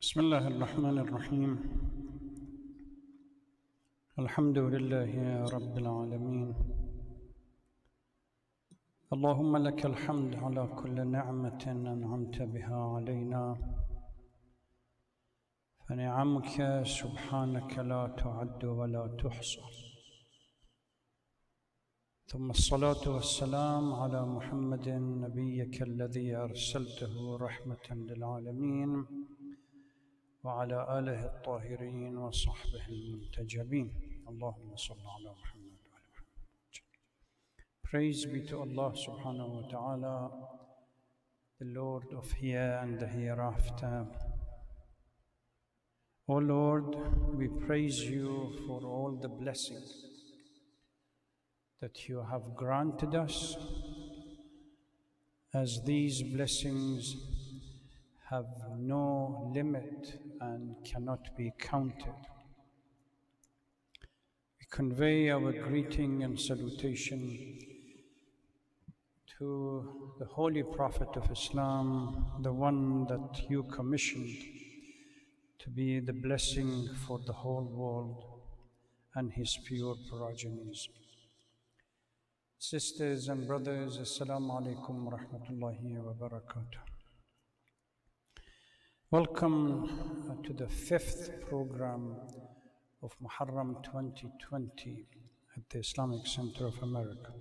بسم الله الرحمن الرحيم. الحمد لله رب العالمين. اللهم لك الحمد على كل نعمة أنعمت بها علينا، فنعمك سبحانك لا تعد ولا تحصى. ثم الصلاة والسلام على محمد نبيك الذي أرسلته رحمة للعالمين، وعلى آله الطاهرين وصحبه المنتجبين. اللهم صل على محمد وعلى محمد. Praise be to Allah subhanahu wa ta'ala, the Lord of here and the hereafter. O Lord, we praise you for all the blessings that you have granted us, as these blessings have no limit and cannot be counted. We convey our greeting and salutation to the Holy Prophet of Islam, the one that you commissioned to be the blessing for the whole world and his pure progenies. Sisters and brothers, Assalamu alaikum wa rahmatullahi wa barakatuh. Welcome to the fifth program of Muhrram 2020 at the Islamic Center of America.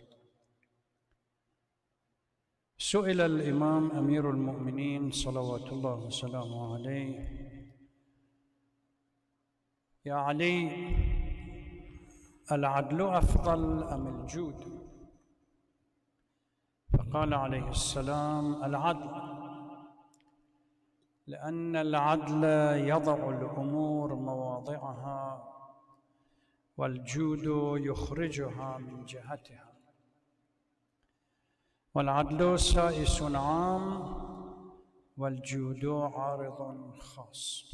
سئل الإمام أمير المؤمنين صلوات الله وسلامه عليه: يا علي، العدل أفضل أم الجود؟ فقال عليه السلام: العدل، لأن العدل يضع الأمور مواضعها، والجود يخرجها من جهتها. والعدل سائس عام، والجود عارض خاص.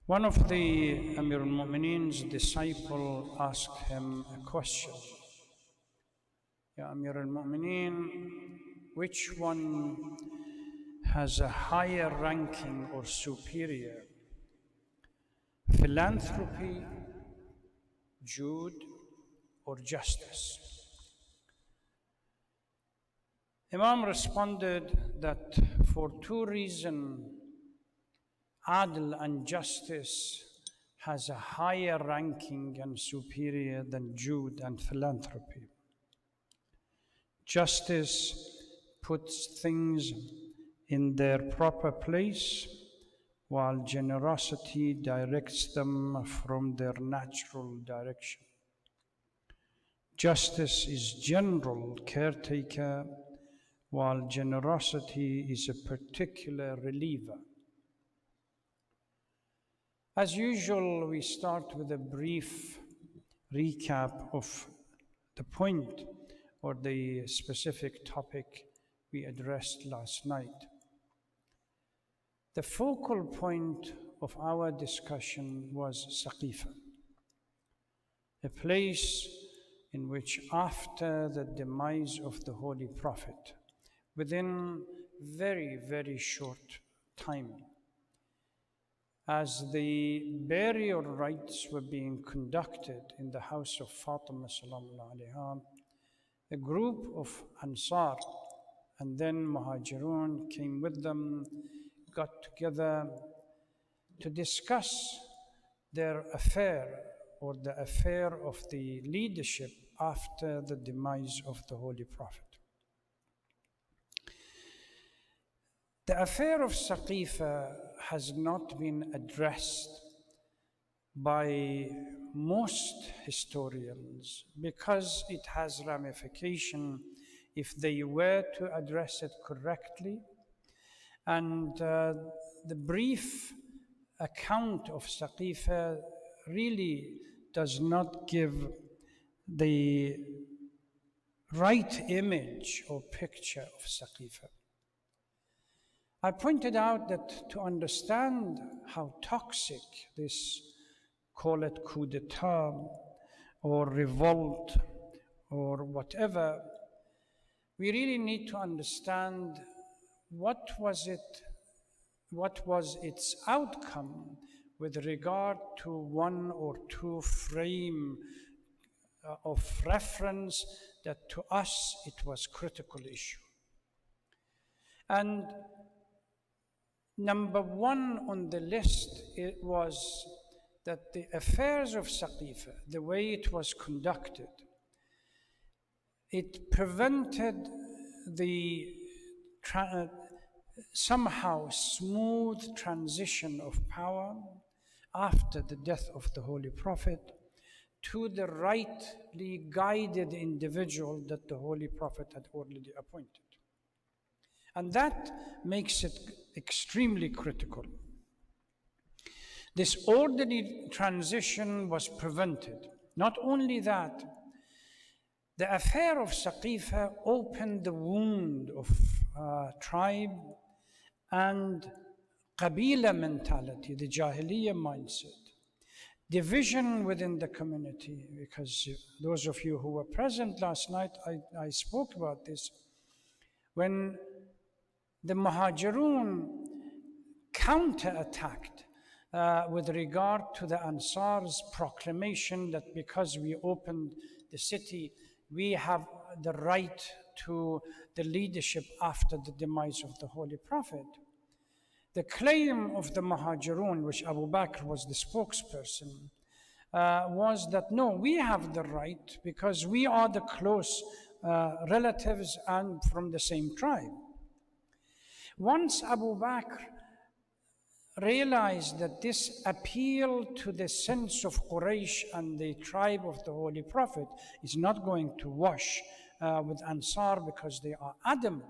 One of the Amir al-Mu'mineen's disciple asked him a question: Ya Amir al-Mu'mineen, which one has a higher ranking or superior, philanthropy, jude, or justice? Imam responded that for two reasons, adl and justice has a higher ranking and superior than jude and philanthropy. Justice puts things in their proper place, while generosity directs them from their natural direction. Justice is general caretaker, while generosity is a particular reliever. As usual, we start with a brief recap of the point or the specific topic we addressed last night. The focal point of our discussion was Saqifa, a place in which, after the demise of the Holy Prophet, within very, very short time, as the burial rites were being conducted in the house of Fatima sallallahu alaiha, a group of Ansar and then Muhajirun came with them, got together to discuss their affair, or the affair of the leadership after the demise of the Holy Prophet. The affair of Saqifa has not been addressed by most historians because it has ramification if they were to address it correctly. And the brief account of Saqifa really does not give the right image or picture of Saqifa. I pointed out that to understand how toxic this, call it coup d'etat or revolt or whatever, we really need to understand what was it what was its outcome with regard to one or two frame of reference that to us it was critical issue. And number one on the list, it was that the affairs of Saqifa, the way it was conducted, it prevented the somehow smooth transition of power after the death of the Holy Prophet to the rightly guided individual that the Holy Prophet had already appointed. And that makes it extremely critical. This orderly transition was prevented. Not only that, the affair of Saqifa opened the wound of tribe and Qabila mentality, the Jahiliyyah mindset, division within the community, because those of you who were present last night, I spoke about this. When the Muhajirun counterattacked with regard to the Ansar's proclamation that because we opened the city, we have the right to the leadership after the demise of the Holy Prophet. The claim of the Muhajirun, which Abu Bakr was the spokesperson, was that no, we have the right because we are the close relatives and from the same tribe. Once Abu Bakr realized that this appeal to the sense of Quraysh and the tribe of the Holy Prophet is not going to wash with Ansar because they are adamant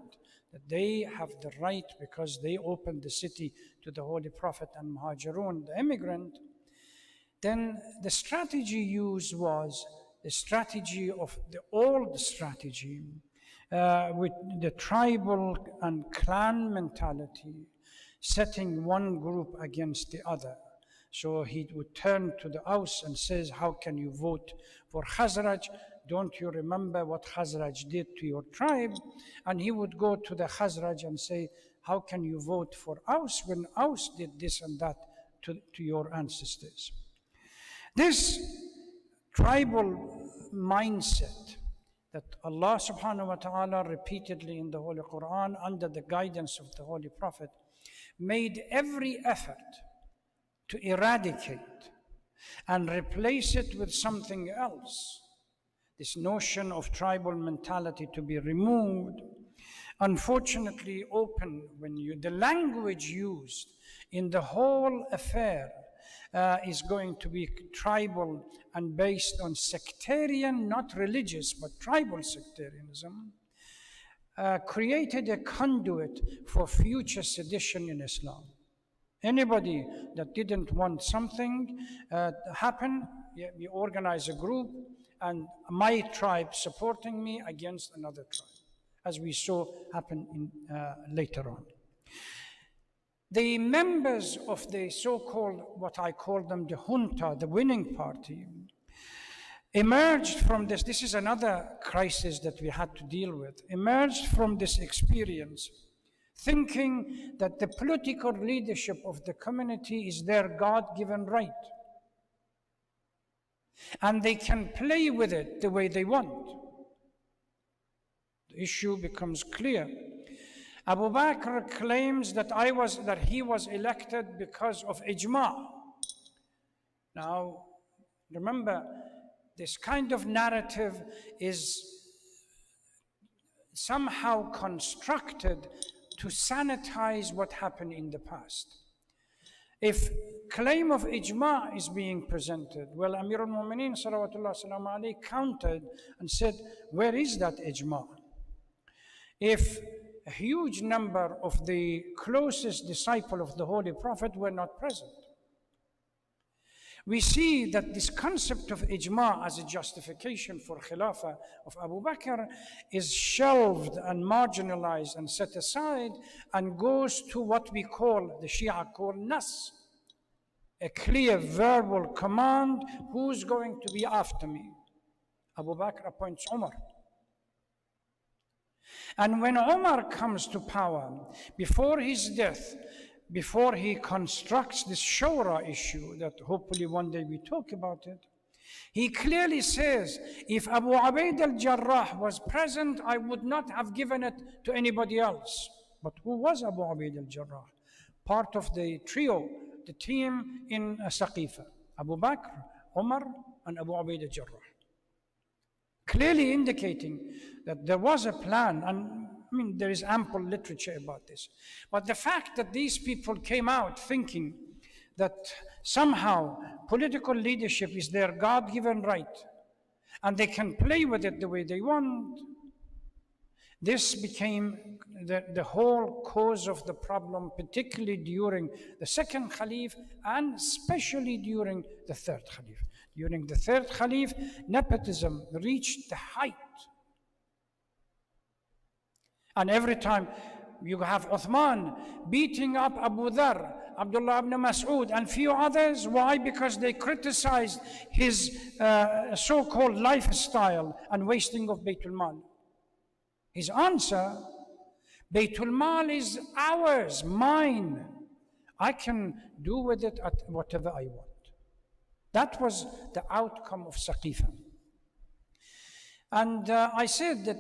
that they have the right because they opened the city to the Holy Prophet and Muhajirun, the immigrant, then the strategy used was the strategy of the old strategy with the tribal and clan mentality, setting one group against the other. So he would turn to the Aus and says, how can you vote for Khazraj? Don't you remember what Khazraj did to your tribe? And he would go to the Khazraj and say, how can you vote for Aus when Aus did this and that to your ancestors? This tribal mindset that Allah subhanahu wa ta'ala repeatedly in the Holy Quran under the guidance of the Holy Prophet made every effort to eradicate and replace it with something else. This notion of tribal mentality to be removed, unfortunately open when the language used in the whole affair is going to be tribal and based on sectarian, not religious, but tribal sectarianism, created a conduit for future sedition in Islam. Anybody that didn't want something happen, we organize a group and my tribe supporting me against another tribe, as we saw happen later on. The members of the so-called, what I call them, the junta, the winning party, emerged from this. This is another crisis that we had to deal with. Emerged from this experience thinking that the political leadership of the community is their God-given right. And they can play with it the way they want. The issue becomes clear. Abu Bakr claims that he was elected because of ijma'. Now, remember, this kind of narrative is somehow constructed to sanitize what happened in the past. If claim of ijma' is being presented, well, Amir al-Mu'mineen salawatullah salam alayhi countered and said, where is that ijma'? If a huge number of the closest disciples of the Holy Prophet were not present. We see that this concept of ijma' as a justification for Khilafah of Abu Bakr is shelved and marginalized and set aside and goes to what we call, the Shia call nas, a clear verbal command, who's going to be after me? Abu Bakr appoints Umar. And when Umar comes to power, before his death, before he constructs this Shura issue that hopefully one day we talk about it, he clearly says, if Abu Ubaid al-Jarrah was present, I would not have given it to anybody else. But who was Abu Ubaid al-Jarrah? Part of the trio, the team in Saqifa. Abu Bakr, Umar, and Abu Ubaid al-Jarrah. Clearly indicating that there was a plan, and I mean, there is ample literature about this. But the fact that these people came out thinking that somehow political leadership is their God-given right, and they can play with it the way they want, this became the whole cause of the problem, particularly during the second Khalif, and especially during the third Khalif. During the third Khalif, nepotism reached the height. And every time you have Uthman beating up Abu Dhar, Abdullah ibn Mas'ud, and few others. Why? Because they criticized his so-called lifestyle and wasting of Baytul Mal. His answer, Baytul Mal is ours, mine. I can do with it whatever I want. That was the outcome of Saqifa. And I said that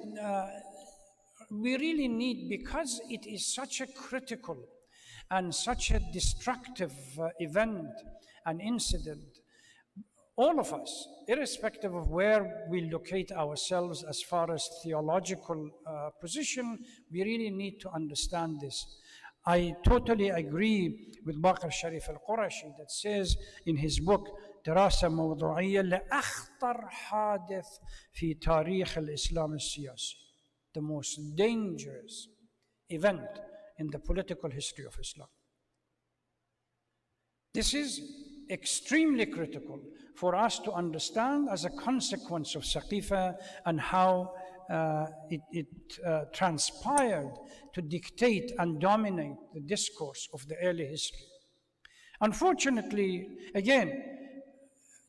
we really need, because it is such a critical and such a destructive event and incident, all of us, irrespective of where we locate ourselves as far as theological position, we really need to understand this. I totally agree with Baqir Sharif al-Qurashi that says in his book, دراسة موضوعية لأخطر حادث في تاريخ الإسلام السياسي. The most dangerous event in the political history of Islam. This is extremely critical for us to understand as a consequence of Saqifa and how it transpired to dictate and dominate the discourse of the early history. Unfortunately, again,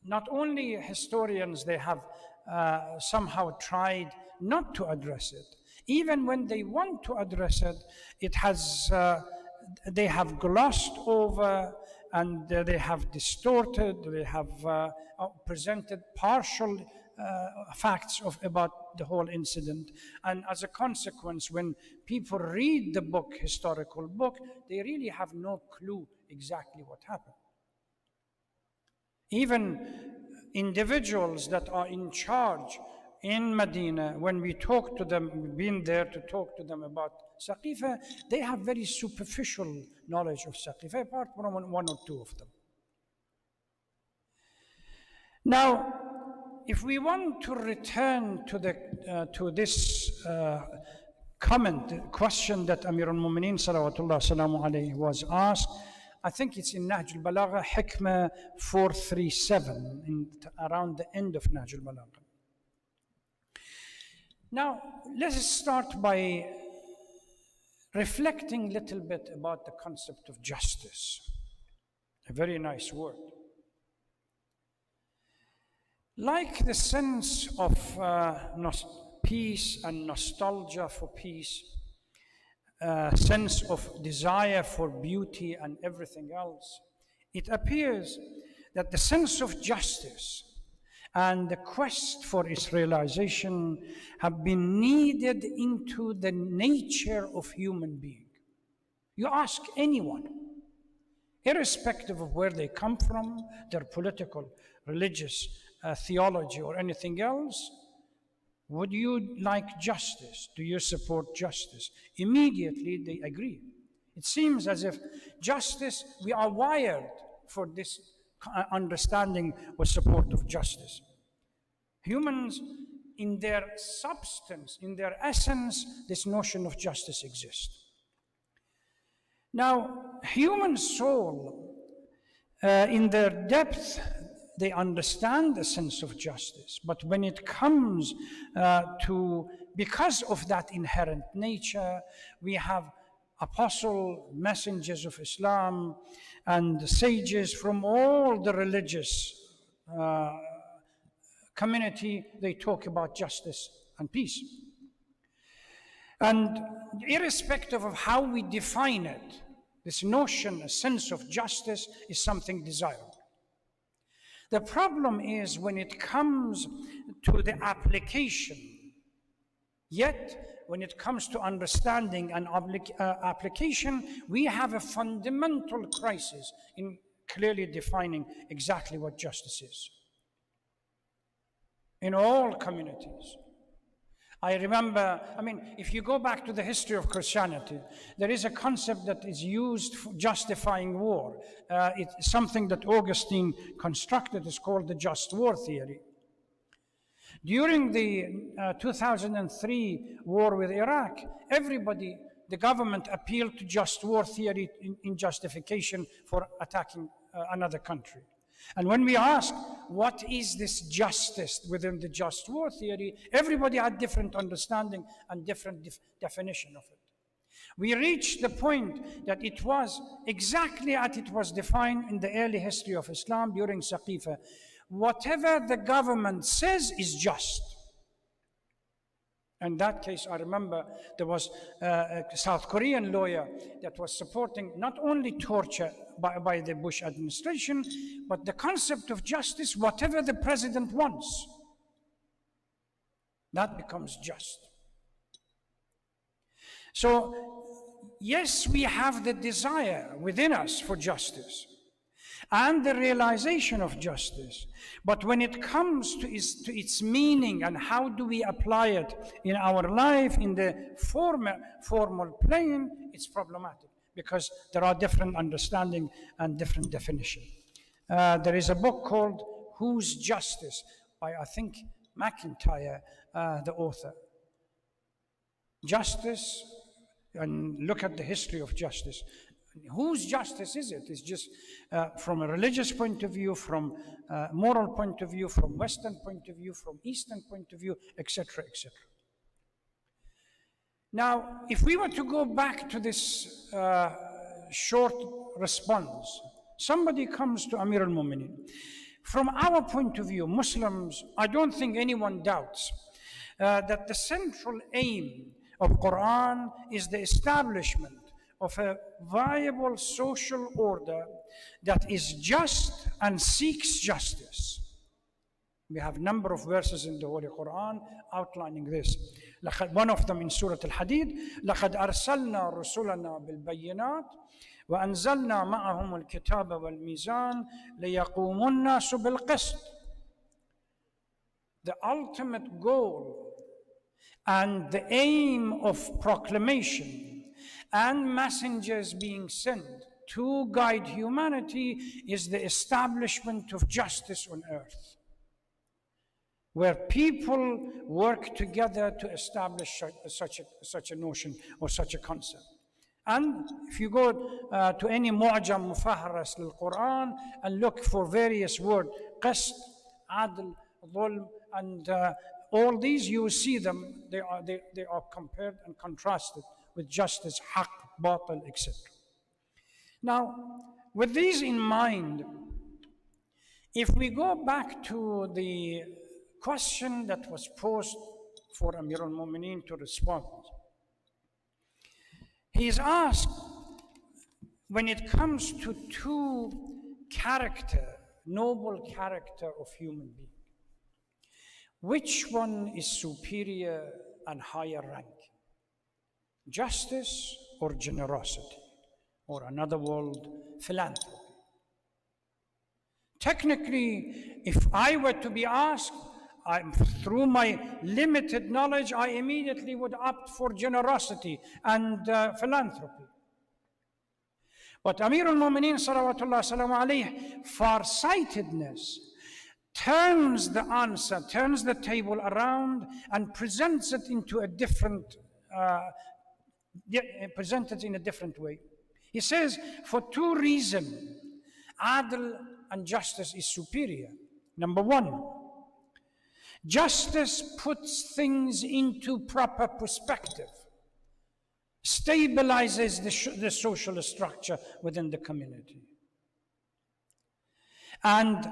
not only historians, they have somehow tried not to address it. Even when they want to address it, they have glossed over, and they have distorted, they have presented partial facts about the whole incident. And as a consequence, when people read the book, historical book, they really have no clue exactly what happened. Even individuals that are in charge in Medina, when we talk to them, we've been there to talk to them about Saqifa, they have very superficial knowledge of Saqifa, apart from one or two of them. Now, if we want to return to this question that Amir al-Mu'mineen salawatullah salamu alayhi was asked, I think it's in Nahj al-Balagha, Hikmah 437, around the end of Nahj al-Balagha. Now, let us start by reflecting a little bit about the concept of justice. A very nice word. Like the sense of peace and nostalgia for peace, sense of desire for beauty and everything else, it appears that the sense of justice and the quest for its realization have been kneaded into the nature of human being. You ask anyone, irrespective of where they come from, their political, religious, theology, or anything else, would you like justice? Do you support justice? Immediately they agree. It seems as if justice, we are wired for this understanding or support of justice. Humans, in their substance, in their essence, this notion of justice exists. Now, human soul, in their depth, they understand the sense of justice. But when it comes because of that inherent nature, we have apostle, messengers of Islam, and sages from all the religious community. They talk about justice and peace. And irrespective of how we define it, This notion, a sense of justice, is something desirable. The problem is when it comes to the application. Yet, when it comes to understanding and application, we have a fundamental crisis in clearly defining exactly what justice is. In all communities. I remember, if you go back to the history of Christianity, there is a concept that is used for justifying war. It's something that Augustine constructed. It's called the just war theory. During the 2003 war with Iraq, the government appealed to just war theory in justification for attacking another country. And when we asked, what is this justice within the just war theory, everybody had different understanding and different definition of it. We reached the point that it was exactly as it was defined in the early history of Islam during Saqifa. Whatever the government says is just. In that case, I remember there was a South Korean lawyer that was supporting not only torture by the Bush administration, but the concept of justice, whatever the president wants. That becomes just. So, yes, we have the desire within us for justice and the realization of justice. But when it comes to its meaning and how do we apply it in our life in the formal plane, it's problematic because there are different understanding and different definition. There is a book called Whose Justice by, I think, McIntyre, the author. Justice, and look at the history of justice. Whose justice is it? It's just from a religious point of view, from a moral point of view, from Western point of view, from Eastern point of view, etc., etc. Now, if we were to go back to this short response, somebody comes to Amir al-Mu'mineen. From our point of view, Muslims, I don't think anyone doubts that the central aim of Quran is the establishment of a viable social order that is just and seeks justice. We have a number of verses in the Holy Quran outlining this. One of them in Surah Al-Hadid, لَقَدْ أَرْسَلْنَا رُسُلَنَا بِالْبَيِّنَاتِ وَأَنزَلْنَا مَعَهُمُ الْكِتَابَ وَالْمِيزَانَ لِيَقُومُ النَّاسُ بِالْقِسْطِ. The ultimate goal and the aim of proclamation and messengers being sent to guide humanity is the establishment of justice on earth, where people work together to establish such a notion or such a concept. And if you go to any Mu'jam Mufaharas lil-Quran and look for various words, qist, adl, dhulm, and all these, you will see them, they are compared and contrasted with justice, haqq, batil, etc. Now, with these in mind, if we go back to the question that was posed for Amir al-Mu'mineen to respond, he is asked, when it comes to two noble character of human being, which one is superior and higher rank? Justice or generosity? Or another word, philanthropy? Technically, if I were to be asked, through my limited knowledge, I immediately would opt for generosity and philanthropy. But Amir al-Mu'mineen salawatullah salamu alayhi, farsightedness, turns the answer, turns the table around and presents it into a different, presented in a different way. He says, for two reasons, adl and justice is superior. Number one, justice puts things into proper perspective, stabilizes the social structure within the community. And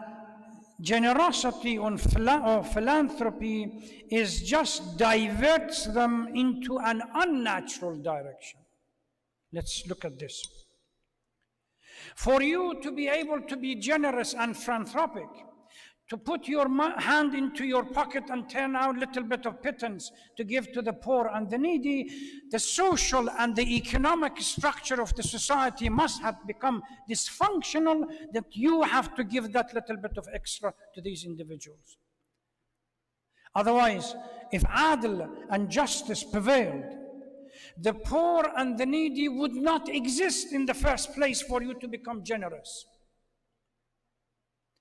generosity or philanthropy is just diverts them into an unnatural direction. Let's look at this. For you to be able to be generous and philanthropic, to put your hand into your pocket and turn out a little bit of pittance to give to the poor and the needy, the social and the economic structure of the society must have become dysfunctional that you have to give that little bit of extra to these individuals. Otherwise, if adl and justice prevailed, the poor and the needy would not exist in the first place for you to become generous.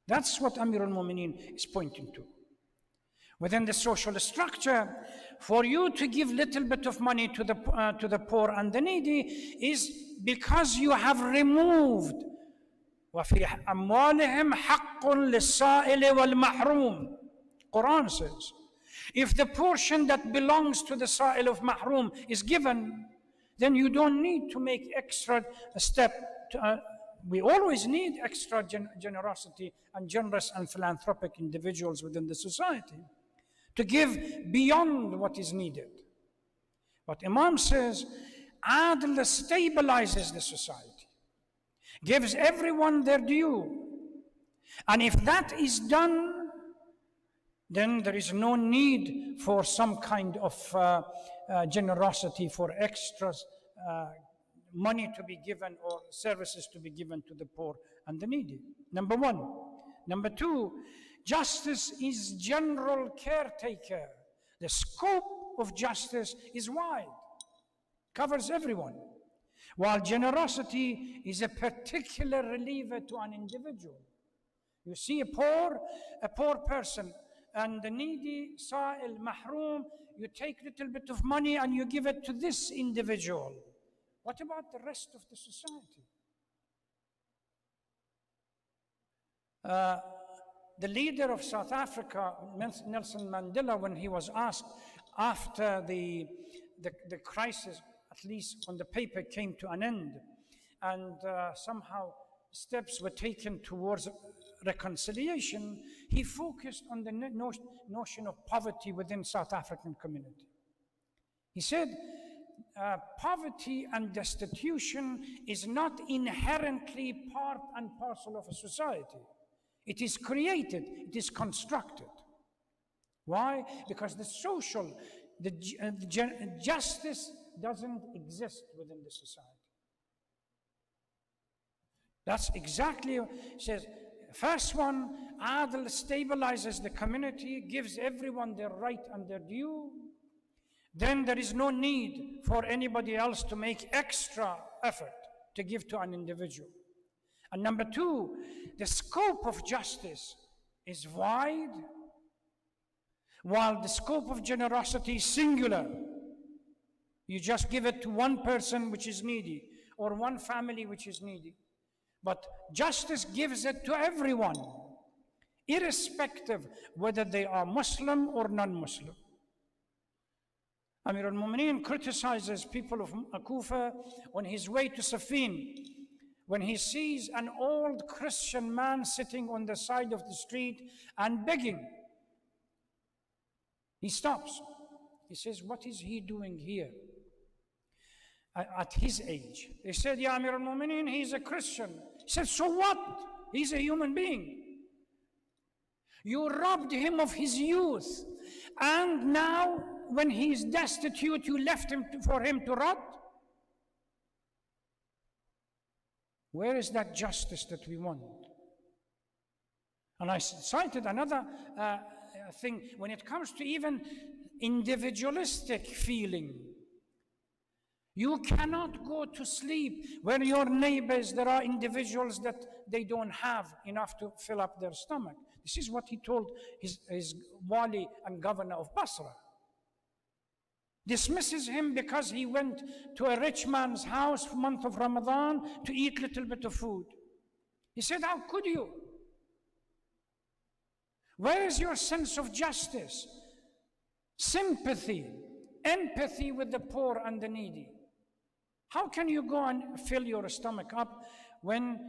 That's what Amir al-Mu'mineen is pointing to. Within the social structure, for you to give little bit of money to the poor and the needy is because you have removed وَفِي أَمْوَالِهِمْ حَقٌّ لِلسَّائِلِ وَالْمَحْرُومِ. Quran says, if the portion that belongs to the sa'il of mahrum is given, then you don't need to make extra step. We always need extra generosity and generous and philanthropic individuals within the society to give beyond what is needed. But Imam says, adl stabilizes the society, gives everyone their due. And if that is done, then there is no need for some kind of generosity, for extras, money to be given or services to be given to the poor and the needy. Number one. Number two, justice is general caretaker. The scope of justice is wide, covers everyone, while generosity is a particular reliever to an individual. You see a poor person and the needy, sa'il, mahroom, you take a little bit of money and you give it to this individual. What about the rest of the society? The leader of South Africa, Nelson Mandela, when he was asked after the crisis, at least on the paper, came to an end, and somehow steps were taken towards reconciliation, he focused on the notion of poverty within South African community. He said, poverty and destitution is not inherently part and parcel of a society. It is created, it is constructed. Why? Because the social, justice doesn't exist within the society. That's exactly, it says, first one, adl stabilizes the community, gives everyone their right and their due. Then there is no need for anybody else to make extra effort to give to an individual. And number two, the scope of justice is wide, while the scope of generosity is singular. You just give it to one person which is needy, or one family which is needy. But justice gives it to everyone, irrespective whether they are Muslim or non-Muslim. Amir al-Mu'mineen criticizes people of Kufa on his way to Safin, when he sees an old Christian man sitting on the side of the street and begging. He stops. He says, what is he doing here at his age? They said, Ya Amir al-Mu'mineen, he's a Christian. He said, so what? He's a human being. You robbed him of his youth, and now when he's destitute, you left him for him to rot? Where is that justice that we want? And I cited another thing, when it comes to even individualistic feeling. You cannot go to sleep where your neighbors, there are individuals that they don't have enough to fill up their stomach. This is what he told his wali and governor of Basra. Dismisses him because he went to a rich man's house for the month of Ramadan to eat a little bit of food. He said, how could you? Where is your sense of justice, sympathy, empathy with the poor and the needy? How can you go and fill your stomach up when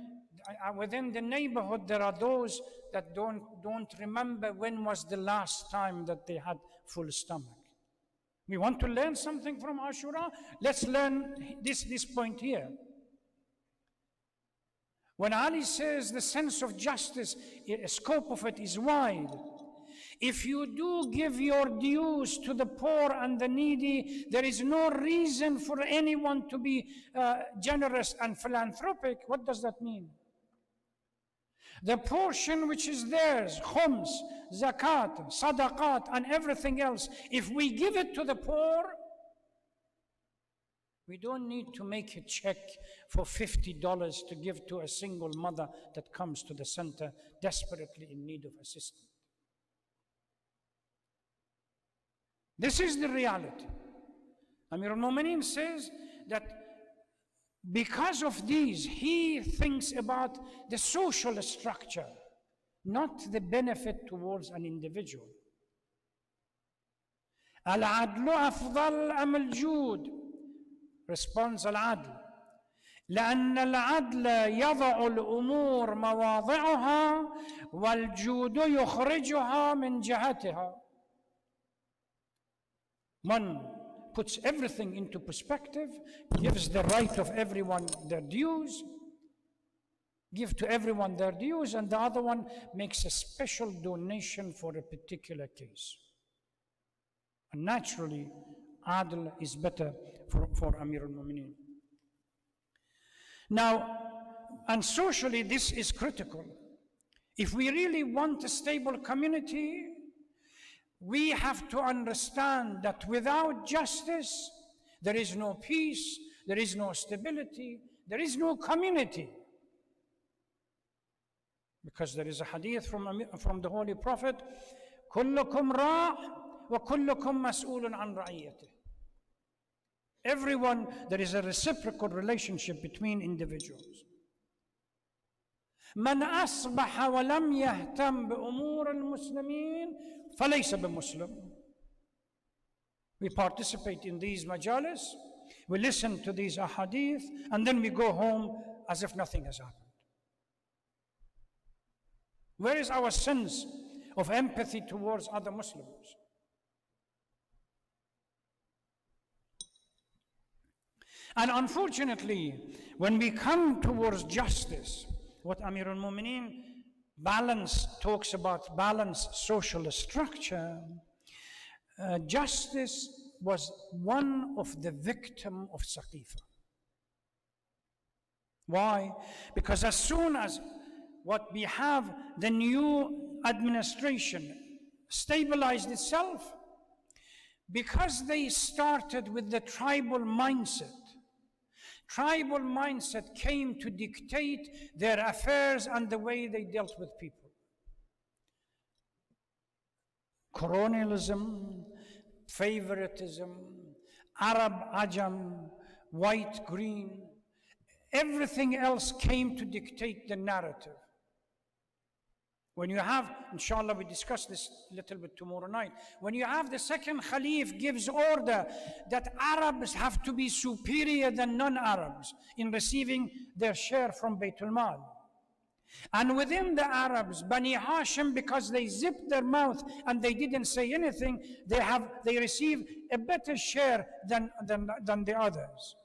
within the neighborhood there are those that don't remember when was the last time that they had full stomach? We want to learn something from Ashura. Let's learn this point here. When Ali says the sense of justice, scope of it is wide. If you do give your dues to the poor and the needy, there is no reason for anyone to be generous and philanthropic. What does that mean? The portion which is theirs, khums, zakat, sadaqat, and everything else, if we give it to the poor, we don't need to make a check for $50 to give to a single mother that comes to the center desperately in need of assistance. This is the reality. Amir al-Mu'mineen says that because of these, he thinks about the social structure, not the benefit towards an individual. Al-adlu afdal am al-jud. Responds al-adl. لأن العدل يضع الأمور مواضعها والجود يخرجها من جهتها. One puts everything into perspective, gives the right of everyone their dues, give to everyone their dues, and the other one makes a special donation for a particular case. And naturally, adl is better for Amir al-Mu'mineen. Now, and socially, this is critical. If we really want a stable community, we have to understand that without justice, there is no peace, there is no stability, there is no community. Because there is a hadith from the Holy Prophet, كُلُّكُمْ رَاعٍ وَكُلُّكُمْ مَسْئُولٌ عَنْ رَعِيَّتِهِ. Everyone, there is a reciprocal relationship between individuals. من أصبح ولم يهتم بأمور المسلمين فليس بمسلم. We participate in these majalis, we listen to these ahadith, and then we go home as if nothing has happened. Where is our sense of empathy towards other Muslims? And unfortunately, when we come towards justice, what Amir al-Mu'mineen talks about balanced social structure, justice was one of the victims of Saqifa. Why? Because as soon as what we have, the new administration stabilized itself, because they started with the tribal mindset came to dictate their affairs and the way they dealt with people. Colonialism, favoritism, Arab, Ajam, white, green, everything else came to dictate the narrative. When you have, inshallah, we discuss this a little bit tomorrow night. When you have the second Khalif gives order that Arabs have to be superior than non-Arabs in receiving their share from Baytul Mal. And within the Arabs, Bani Hashim, because they zipped their mouth and they didn't say anything, they receive a better share than the others.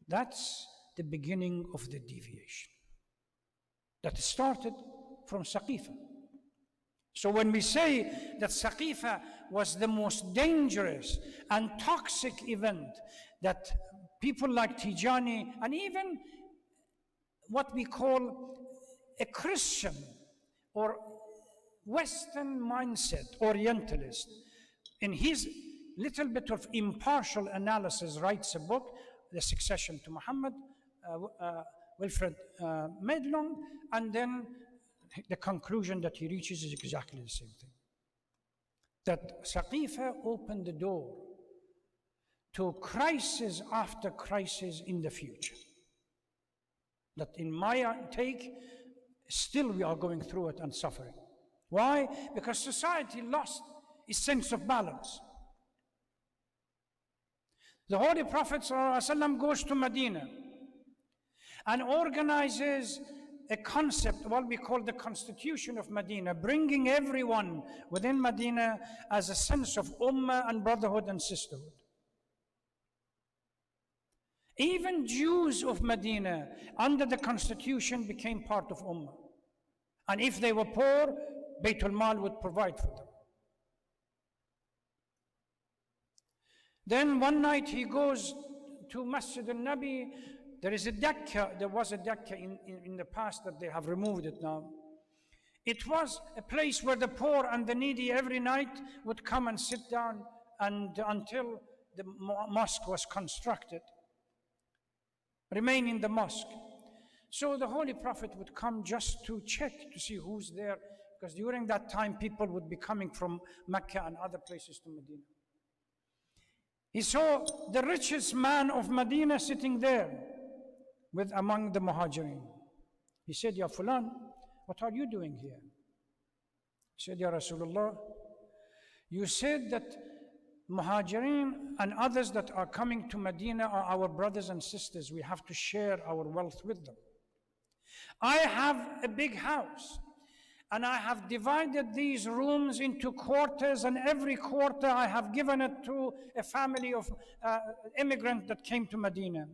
That's the beginning of the deviation. That started from Saqifa. So when we say that Saqifa was the most dangerous and toxic event, that people like Tijani and even what we call a Christian or Western mindset Orientalist, in his little bit of impartial analysis, writes a book, The Succession to Muhammad, Wilfred Medlong, and then the conclusion that he reaches is exactly the same thing. That Saqifa opened the door to crisis after crisis in the future. That in my take, still we are going through it and suffering. Why? Because society lost its sense of balance. The Holy Prophet ﷺ goes to Medina and organizes a concept, what we call the Constitution of Medina, bringing everyone within Medina as a sense of ummah and brotherhood and sisterhood. Even Jews of Medina, under the constitution, became part of Ummah. And if they were poor, Baytul Mal would provide for them. Then one night he goes to Masjid al-Nabi. There is a Dakkah. There was a Dakkah in the past that they have removed it now. It was a place where the poor and the needy every night would come and sit down and until the mosque was constructed, remain in the mosque. So the Holy Prophet would come just to check to see who's there, because during that time people would be coming from Mecca and other places to Medina. He saw the richest man of Medina sitting there with among the Muhajirin. He said, Ya Fulan, what are you doing here? He said, Ya Rasulullah, you said that Muhajirin and others that are coming to Medina are our brothers and sisters. We have to share our wealth with them. I have a big house, and I have divided these rooms into quarters, and every quarter I have given it to a family of immigrants that came to Medina.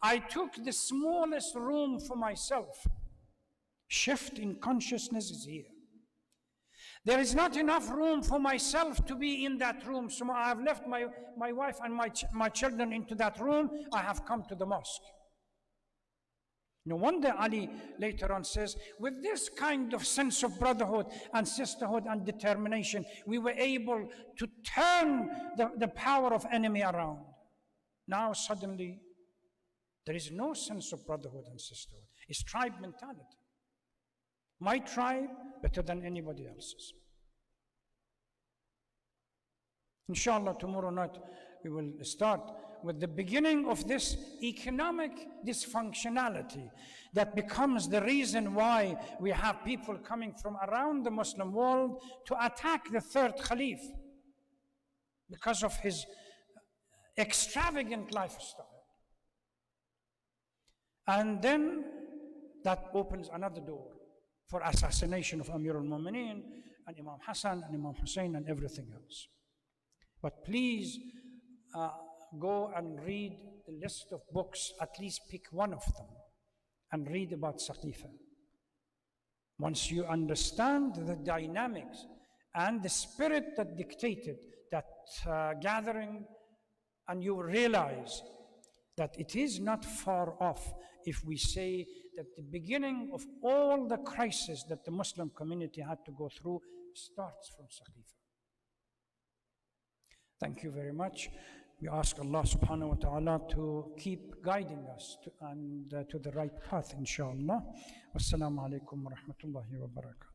I took the smallest room for myself. Shift in consciousness is here. There is not enough room for myself to be in that room, so I have left my wife and my children into that room. I have come to the mosque. No wonder Ali later on says, with this kind of sense of brotherhood and sisterhood and determination, we were able to turn the power of enemy around. Now suddenly, there is no sense of brotherhood and sisterhood. It's tribe mentality. My tribe better than anybody else's. Inshallah, tomorrow night we will start with the beginning of this economic dysfunctionality that becomes the reason why we have people coming from around the Muslim world to attack the third Khalif because of his extravagant lifestyle. And then that opens another door for assassination of Amir al-Mu'mineen and Imam Hassan and Imam Hussein and everything else. But please go and read the list of books, at least pick one of them, and read about Saqifa. Once you understand the dynamics and the spirit that dictated that gathering, and you realize that it is not far off if we say that the beginning of all the crises that the Muslim community had to go through starts from Saqifa. Thank you very much. We ask Allah subhanahu wa ta'ala to keep guiding us to the right path, inshallah. Wassalamu alaikum wa rahmatullahi wa barakatuh.